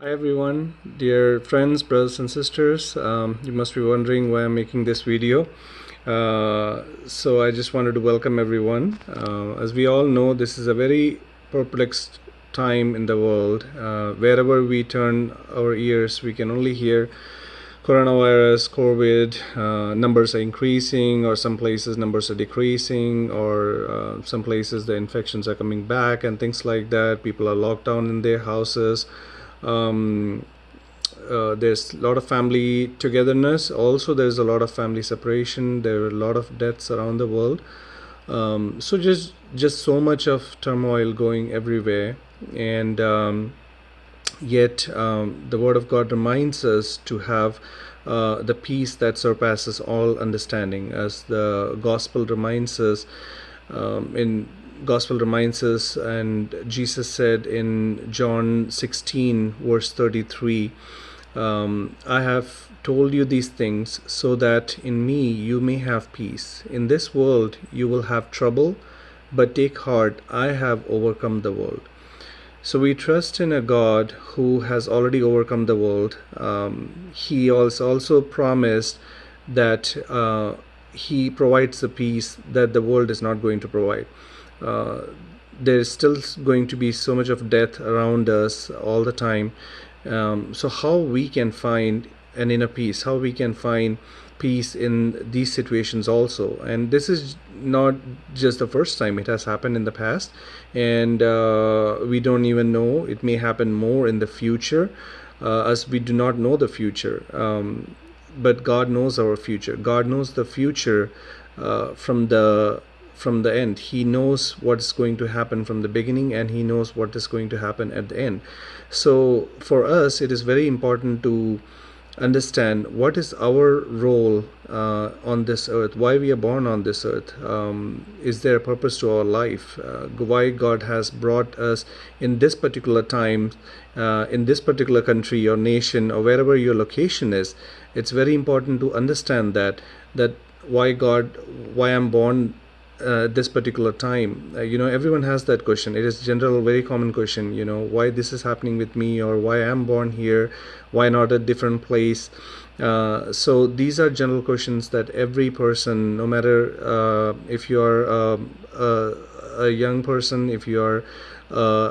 Hi everyone, dear friends, brothers and sisters. You must be wondering why I'm making this video. So I just wanted to welcome everyone. As we all know, this is a very perplexed time in the world. Wherever we turn our ears, we can only hear coronavirus, COVID, numbers are increasing, or some places numbers are decreasing, or some places the infections are coming back, and things like that. People are locked down in their houses. Um, there's a lot of family togetherness. Also, there's a lot of family separation. There are a lot of deaths around the world. So just so much of turmoil going everywhere, and yet the Word of God reminds us to have the peace that surpasses all understanding, as the Gospel reminds us. In Gospel reminds us, and Jesus said in John 16 verse 33, I have told you these things so that in me you may have peace. In this world you will have trouble, but take heart, I have overcome the world. So we trust in a God who has already overcome the world. He also promised that He provides the peace that the world is not going to provide. Uh, there is still going to be so much of death around us all the time. So how we can find an inner peace, how we can find peace in these situations also. And this is not just the first time, it has happened in the past, and we don't even know, it may happen more in the future, as we do not know the future. But God knows our future. God knows the future from the end. He knows what's going to happen from the beginning, and He knows what is going to happen at the end. So for us, it is very important to understand what is our role on this earth, why we are born on this earth. Is there a purpose to our life? Why God has brought us in this particular time, in this particular country or nation, or wherever your location is. It's very important to understand that why I'm born this particular time. Everyone has that question. It is general, very common question, why this is happening with me, or why I'm born here, why not a different place. So these are general questions that every person, no matter if you are a young person, if you are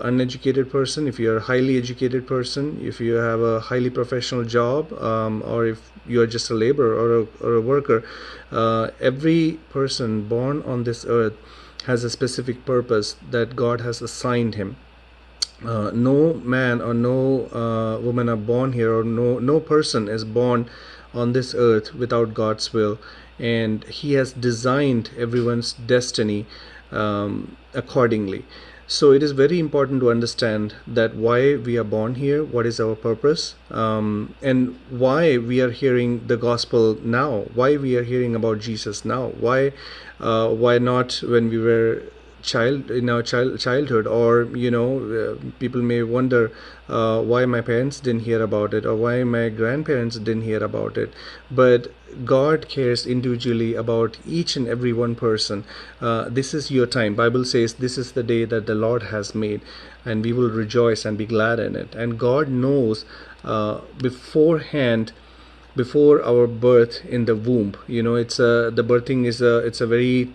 uneducated person, if you're a highly educated person, if you have a highly professional job, or if you're just a laborer or a worker, every person born on this earth has a specific purpose that God has assigned him. No man or no woman are born here, or no person is born on this earth without God's will, and He has designed everyone's destiny accordingly. So it is very important to understand that why we are born here, what is our purpose, and why we are hearing the gospel now, why we are hearing about Jesus now, why not when we were childhood, or people may wonder why my parents didn't hear about it, or why my grandparents didn't hear about it. But God cares individually about each and every one person. This is your time. Bible says this is the day that the Lord has made, and we will rejoice and be glad in it. And God knows beforehand, before our birth in the womb. It's the birthing is a very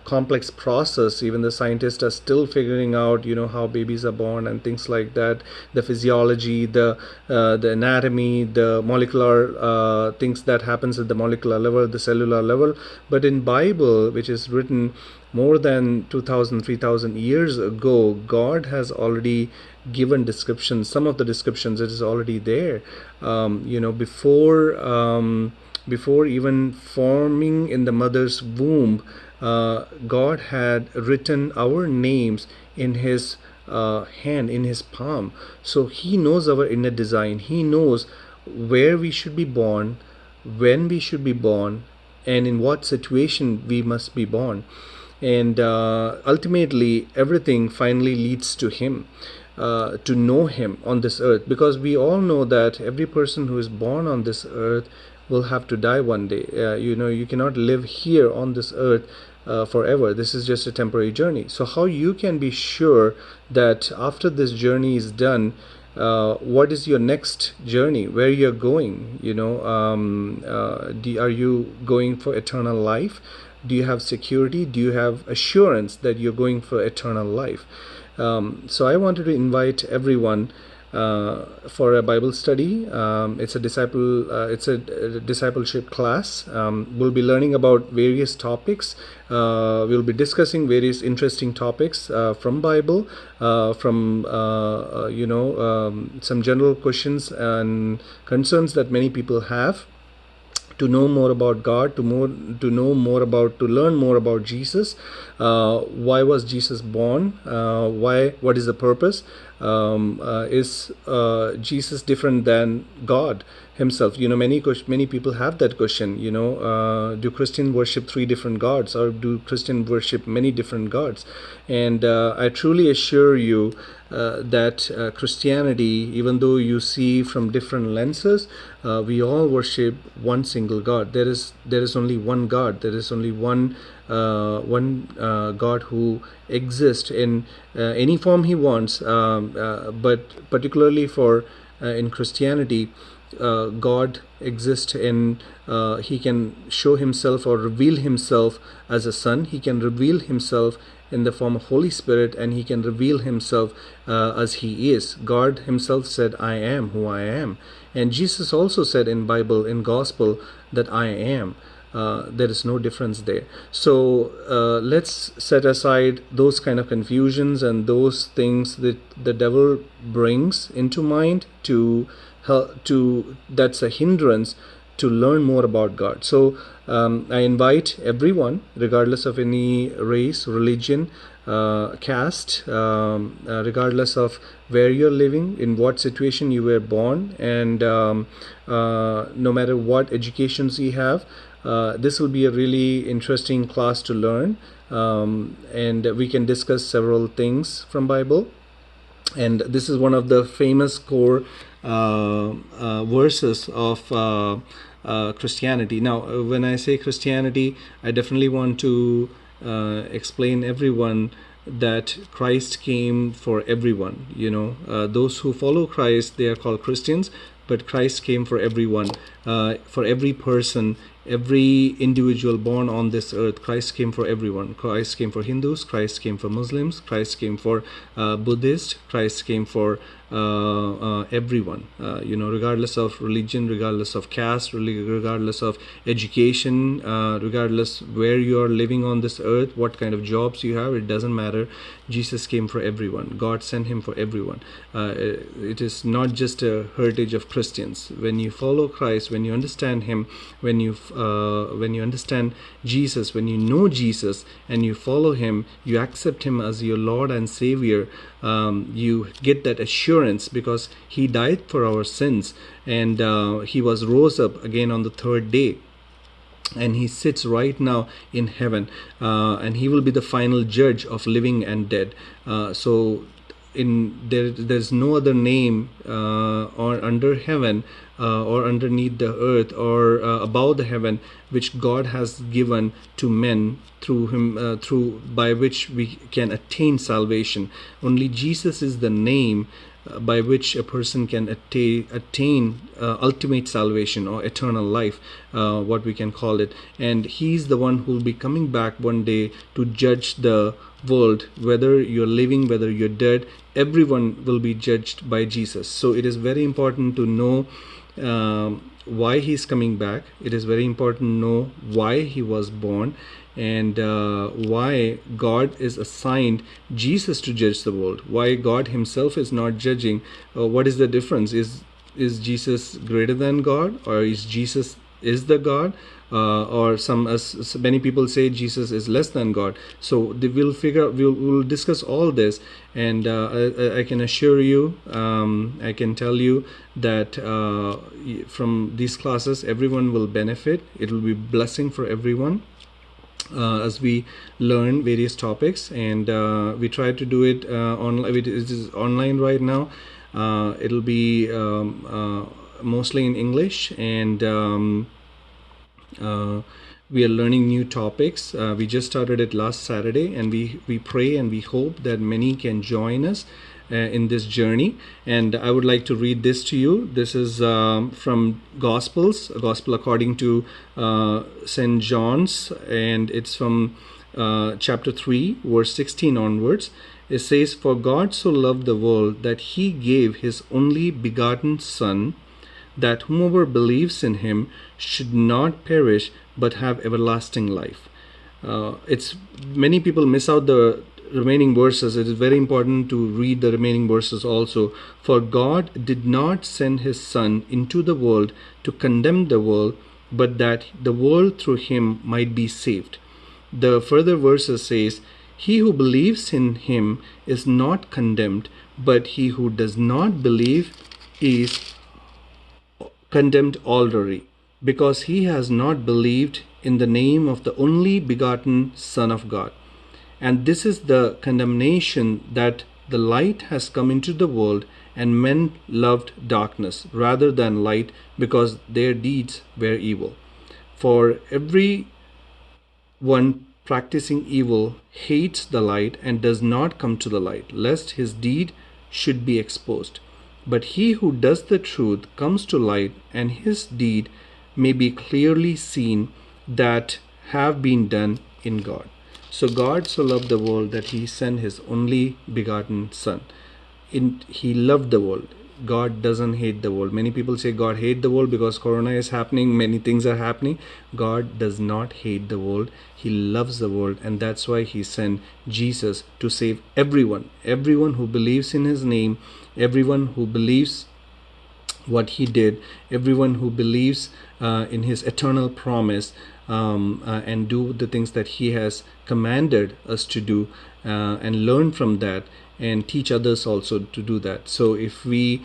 complex process. Even the scientists are still figuring out how babies are born and things like that, the physiology, the anatomy, the molecular things that happens at the molecular level, the cellular level. But in Bible, which is written more than 2000 3000 years ago, God has already given descriptions. Some of the descriptions, it is already there. Before even forming in the mother's womb, God had written our names in His hand, in His palm. So He knows our inner design. He knows where we should be born, when we should be born, and in what situation we must be born. And ultimately, everything finally leads to Him, to know Him on this earth, because we all know that every person who is born on this earth will have to die one day. You cannot live here on this earth forever. This is just a temporary journey. So how you can be sure that after this journey is done, what is your next journey, where you're going, are you going for eternal life? Do you have security? Do you have assurance that you're going for eternal life? So I wanted to invite everyone for a Bible study. It's a discipleship class. We'll be learning about various topics. We'll be discussing various interesting topics from Bible, from some general questions and concerns that many people have, to know more about God, to learn more about Jesus. Why was Jesus born? What is the purpose? Is Jesus different than God himself? Many people have that question. Do Christians worship three different gods, or do Christians worship many different gods? And I truly assure you that Christianity, even though you see from different lenses, we all worship one single God. There is only one God. There is only one God who exists in any form he wants. But particularly for in Christianity, God exists in he can show himself or reveal himself as a son. He can reveal himself in the form of Holy Spirit, and he can reveal himself as he is. God himself said, I am who I am. And Jesus also said in Bible, in Gospel, that I am. There is no difference there. So let's set aside those kind of confusions and those things that the devil brings into mind that's a hindrance to learn more about God. So I invite everyone, regardless of any race, religion, caste, regardless of where you're living, in what situation you were born, and no matter what educations you have, this will be a really interesting class to learn, and we can discuss several things from Bible. And this is one of the famous core verses of Christianity. Now, when I say Christianity, I definitely want to explain everyone that Christ came for everyone. Those who follow Christ, they are called Christians, but Christ came for everyone, for every person, every individual born on this earth. Christ came for everyone. Christ came for Hindus, Christ came for Muslims, Christ came for Buddhists, Christ came for everyone, regardless of religion, regardless of caste, regardless of education, regardless where you are living on this earth, what kind of jobs you have, it doesn't matter. Jesus came for everyone. God sent him for everyone. It is not just a heritage of Christians. When you follow Christ, when you understand him, when you understand Jesus, when you know Jesus and you follow him, you accept him as your Lord and Savior, you get that assurance because he died for our sins, and he was rose up again on the third day, and he sits right now in heaven, and he will be the final judge of living and dead. So there's no other name or under heaven or underneath the earth or above the heaven which God has given to men through him, by which we can attain salvation. Only Jesus is the name by which a person can attain ultimate salvation or eternal life, what we can call it. And he's the one who will be coming back one day to judge the world, whether you're living, whether you're dead. Everyone will be judged by Jesus. So it is very important to know why he's coming back. It is very important to know why he was born, and why God is assigned Jesus to judge the world, why God himself is not judging. What is the difference? Is Jesus greater than God, or is Jesus is the God? Or many people say Jesus is less than God. So we'll discuss all this, and I can assure you, I can tell you that from these classes everyone will benefit. It will be blessing for everyone as we learn various topics, and we try to do it online. It is online right now. It'll be mostly in English, and we are learning new topics. We just started it last Saturday, and we pray and we hope that many can join us in this journey. And I would like to read this to you. This is from Gospels, a Gospel according to St. John's, and it's from chapter 3, verse 16 onwards. It says, "For God so loved the world that he gave his only begotten Son, that whomever believes in him should not perish but have everlasting life." It's many people miss out the remaining verses. It is very important to read the remaining verses also. "For God did not send his Son into the world to condemn the world, but that the world through him might be saved." The further verses says, "He who believes in him is not condemned, but he who does not believe is condemned already, because he has not believed in the name of the only begotten Son of God. And this is the condemnation, that the light has come into the world, and men loved darkness rather than light, because their deeds were evil. For every one practicing evil hates the light and does not come to the light, lest his deed should be exposed. But he who does the truth comes to light, and his deed may be clearly seen that have been done in God." So God so loved the world that he sent his only begotten Son. He loved the world. God doesn't hate the world. Many people say God hate the world because corona is happening, many things are happening. God does not hate the world. He loves the world, and that's why he sent Jesus to save everyone. Everyone who believes in his name, everyone who believes what he did, everyone who believes in his eternal promise, and do the things that he has commanded us to do, and learn from that and teach others also to do that. So if we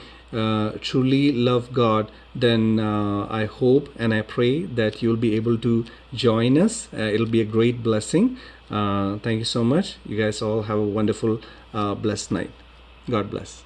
truly love God, then I hope and I pray that you'll be able to join us. It'll be a great blessing. Thank you so much. You guys all have a wonderful, blessed night. God bless.